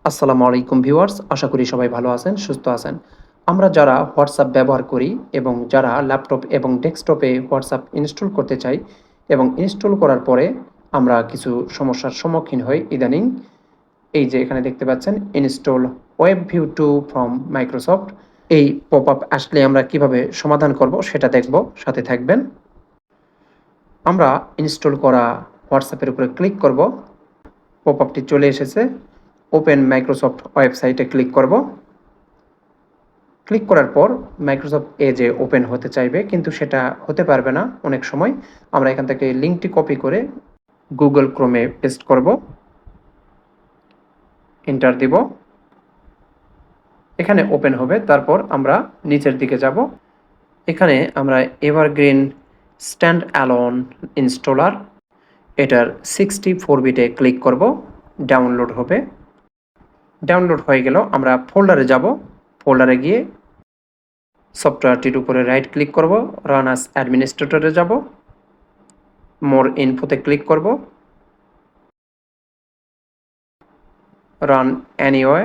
আসসালামু আলাইকুম ভিউয়ার্স, আশা করি সবাই ভালো আছেন, সুস্থ আছেন। আমরা যারা হোয়াটসঅ্যাপ ব্যবহার করি এবং যারা ল্যাপটপ এবং ডেস্কটপে হোয়াটসঅ্যাপ ইনস্টল করতে চাই এবং ইনস্টল করার পরে আমরা কিছু সমস্যার সম্মুখীন হই ইদানিং। এই যে এখানে দেখতে পাচ্ছেন install web view 2 from Microsoft. এই পপআপ আসলে আমরা কিভাবে সমাধান করব সেটা দেখব, সাথে থাকবেন। আমরা ইনস্টল করা হোয়াটসঅ্যাপের উপরে ক্লিক করব। পপআপটি চলে এসেছে। ওপেন মাইক্রোসফট ওয়েবসাইটে ক্লিক করব। ক্লিক করার পর মাইক্রোসফট এজে ওপেন হতে চাইবে, কিন্তু সেটা হতে পারবে না অনেক সময়। আমরা এখান থেকে লিঙ্কটি কপি করে গুগল ক্রোমে পেস্ট করব, এন্টার দিব। এখানে ওপেন হবে। তারপর আমরা নিচের দিকে যাব। এখানে আমরা এভারগ্রিন স্ট্যান্ড অ্যালোন ইনস্টলার, এটার 64 বিটে ক্লিক করব। ডাউনলোড হবে। ডাউনলোড হয়ে গেল। আমরা ফোল্ডারে যাব। ফোল্ডারে গিয়ে সফটওয়্যারটির উপরে রাইট ক্লিক করব, রান অ্যাজ অ্যাডমিনিস্ট্রেটরে যাব, মোর ইনফোতে ক্লিক করব, রান এনিওয়ে।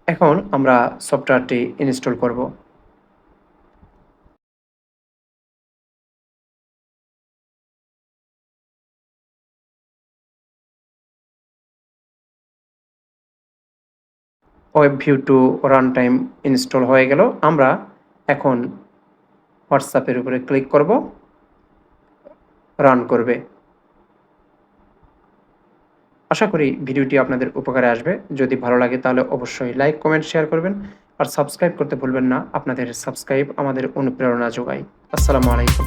এখন আমরা সফটওয়্যারটি ইনস্টল করব। Web view 2 run time install হয়ে গেল। আমরা এখন হোয়াটসঅ্যাপের উপরে ক্লিক করব, রান করবে। আশা করি ভিডিওটি আপনাদের উপকারে আসবে। যদি ভালো লাগে তাহলে অবশ্যই লাইক, কমেন্ট, শেয়ার করবেন। আর সাবস্ক্রাইব করতে ভুলবেন না। আপনাদের সাবস্ক্রাইব আমাদের অনুপ্রেরণা যোগায়। আসসালামু আলাইকুম।